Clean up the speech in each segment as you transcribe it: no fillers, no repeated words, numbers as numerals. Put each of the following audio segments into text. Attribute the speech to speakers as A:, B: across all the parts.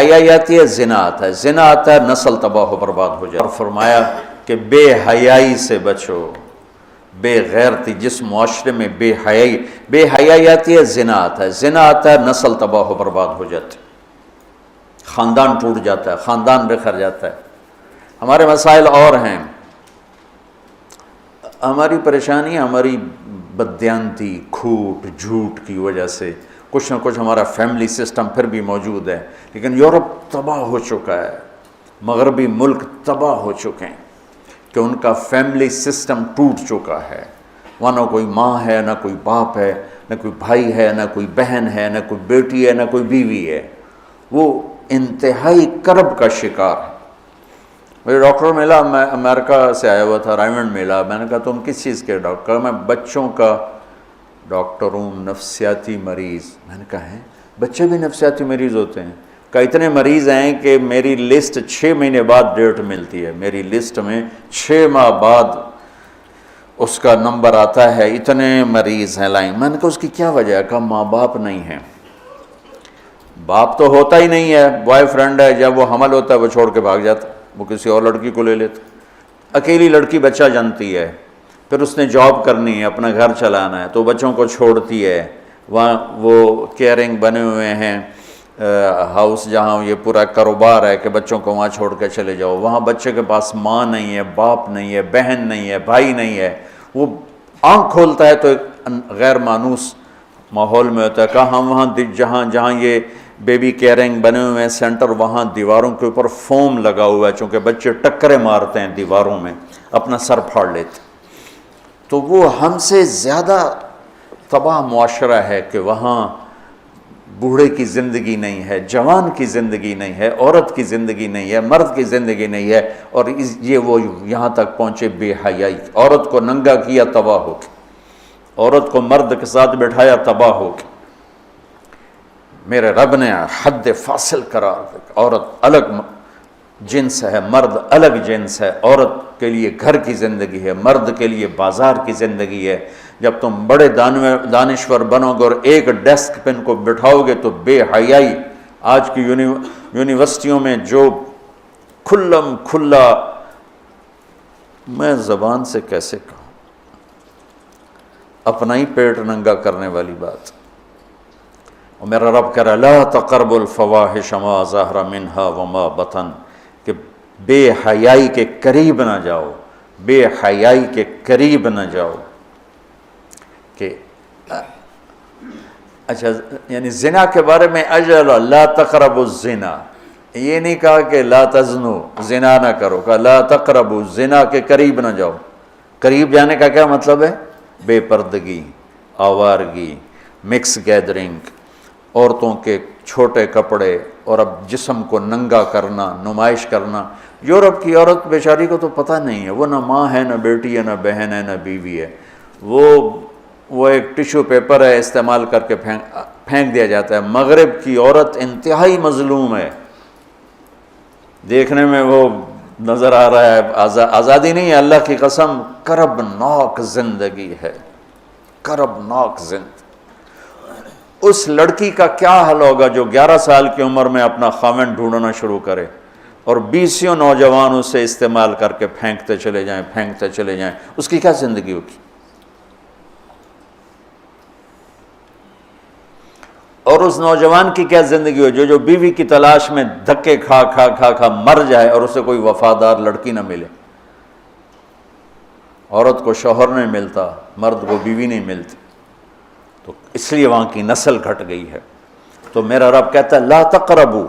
A: حیائی آتی ہے، زنا آتا ہے، زنا آتا ہے نسل تباہ و برباد ہو جائے. اور فرمایا کہ بے حیائی سے بچو، بے غیرتی. جس معاشرے میں بے حیائی آتی ہے، زنا آتا ہے، زنا آتا ہے نسل تباہ و برباد ہو جاتی ہے، خاندان ٹوٹ جاتا ہے، خاندان بکھر جاتا ہے. ہمارے مسائل اور ہیں، ہماری پریشانی ہماری بددیانتی، کھوٹ، جھوٹ کی وجہ سے کچھ نہ کچھ ہمارا فیملی سسٹم پھر بھی موجود ہے. لیکن یورپ تباہ ہو چکا ہے، مغربی ملک تباہ ہو چکے ہیں کہ ان کا فیملی سسٹم ٹوٹ چکا ہے. وہاں نہ کوئی ماں ہے، نہ کوئی باپ ہے، نہ کوئی بھائی ہے، نہ کوئی بہن ہے، نہ کوئی بیٹی ہے، نہ کوئی بیوی ہے. وہ انتہائی کرب کا شکار ہے. مجھے ڈاکٹر ملا، میں امریکہ سے آیا ہوا تھا، رائمنڈ ملا. میں نے کہا تم کس چیز کے ڈاکٹر؟ میں بچوں کا ڈاکٹر ہوں، نفسیاتی مریض. میں نے کہا ہے بچے بھی نفسیاتی مریض ہوتے ہیں؟ کہ اتنے مریض ہیں کہ میری لسٹ 6 مہینے بعد ڈیٹ ملتی ہے، میری لسٹ میں 6 ماہ بعد اس کا نمبر آتا ہے، اتنے مریض ہیں لائن. میں نے کہا اس کی کیا وجہ ہے؟ کہا ماں باپ نہیں ہیں. باپ تو ہوتا ہی نہیں ہے، بوائے فرینڈ ہے، جب وہ حمل ہوتا ہے وہ چھوڑ کے بھاگ جاتا، وہ کسی اور لڑکی کو لے لیتا. اکیلی لڑکی بچہ جنتی ہے، پھر اس نے جاب کرنی ہے، اپنا گھر چلانا ہے، تو بچوں کو چھوڑتی ہے. وہاں وہ کیئرنگ بنے ہوئے ہیں ہاؤس، جہاں یہ پورا کاروبار ہے کہ بچوں کو وہاں چھوڑ کے چلے جاؤ. وہاں بچے کے پاس ماں نہیں ہے، باپ نہیں ہے، بہن نہیں ہے، بھائی نہیں ہے. وہ آنکھ کھولتا ہے تو ایک غیر مانوس ماحول میں ہوتا ہے. کہاں ہم وہاں جہاں یہ بیبی کیئرنگ بنے ہوئے ہیں سینٹر، وہاں دیواروں کے اوپر فوم لگا ہوا ہے، چونکہ بچے ٹکرے مارتے ہیں دیواروں میں، اپنا سر پھاڑ لیتے. تو وہ ہم سے زیادہ تباہ معاشرہ ہے کہ وہاں بوڑھے کی زندگی نہیں ہے، جوان کی زندگی نہیں ہے، عورت کی زندگی نہیں ہے، مرد کی زندگی نہیں ہے. اور یہ وہ یہاں تک پہنچے بے حیائی. عورت کو ننگا کیا، تباہ ہو کے. عورت کو مرد کے ساتھ بٹھایا، تباہ ہو کے. میرے رب نے حد فاصل قرار دیا. عورت الگ جنس ہے، مرد الگ جنس ہے. عورت کے لیے گھر کی زندگی ہے، مرد کے لیے بازار کی زندگی ہے. جب تم بڑے دانشور بنو گے اور ایک ڈیسک پہ ان کو بٹھاؤ گے تو بے حیائی. آج کی یونیورسٹیوں میں جو کھلم کھلا، میں زبان سے کیسے کہوں، اپنا ہی پیٹ ننگا کرنے والی بات. اور میرا رب کہہ رہا لا تقربوا الفواحش ما ظہر منها وما بطن، کہ بے حیائی کے قریب نہ جاؤ، بے حیائی کے قریب نہ جاؤ. کہ اچھا، یعنی زنا کے بارے میں اجل لا تقربوا الزنا، یہ نہیں کہا کہ لا تزنو، زنا نہ کرو، کہا لا تقربوا، زنا کے قریب نہ جاؤ. قریب جانے کا کیا مطلب ہے؟ بے پردگی، آوارگی، مکس گیدرنگ، عورتوں کے چھوٹے کپڑے، اور اب جسم کو ننگا کرنا، نمائش کرنا. یورپ کی عورت بیچاری کو تو پتہ نہیں ہے، وہ نہ ماں ہے، نہ بیٹی ہے، نہ بہن ہے، نہ بیوی ہے. وہ ایک ٹیشو پیپر ہے، استعمال کر کے پھینک دیا جاتا ہے. مغرب کی عورت انتہائی مظلوم ہے. دیکھنے میں وہ نظر آ رہا ہے آزادی نہیں ہے، اللہ کی قسم کربناک زندگی ہے، کربناک زندگی. اس لڑکی کا کیا حل ہوگا جو 11 سال کی عمر میں اپنا خاوند ڈھونڈنا شروع کرے اور 20 نوجوان اسے استعمال کر کے پھینکتے چلے جائیں. اس کی کیا زندگی ہوگی؟ اور اس نوجوان کی کیا زندگی ہو جو بیوی کی تلاش میں دھکے کھا مر جائے اور اسے کوئی وفادار لڑکی نہ ملے. عورت کو شوہر نہیں ملتا، مرد کو بیوی نہیں ملتی، تو اس لیے وہاں کی نسل گھٹ گئی ہے. تو میرا رب کہتا ہے لا تقربوا.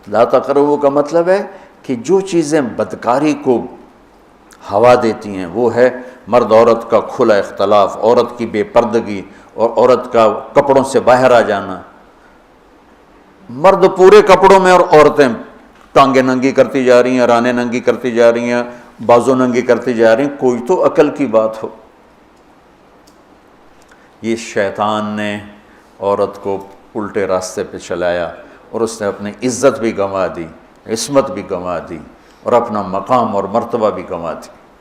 A: لا تقربوا کا مطلب ہے کہ جو چیزیں بدکاری کو ہوا دیتی ہیں وہ ہے مرد عورت کا کھلا اختلاف، عورت کی بے پردگی، اور عورت کا کپڑوں سے باہر آ جانا. مرد پورے کپڑوں میں اور عورتیں ٹانگیں ننگی کرتی جا رہی ہیں، رانیں ننگی کرتی جا رہی ہیں، بازو ننگی کرتی جا رہی ہیں. کوئی تو عقل کی بات ہو. یہ شیطان نے عورت کو الٹے راستے پہ چلایا اور اس نے اپنی عزت بھی گنوا دی، عصمت بھی گنوا دی، اور اپنا مقام اور مرتبہ بھی گنوا دی.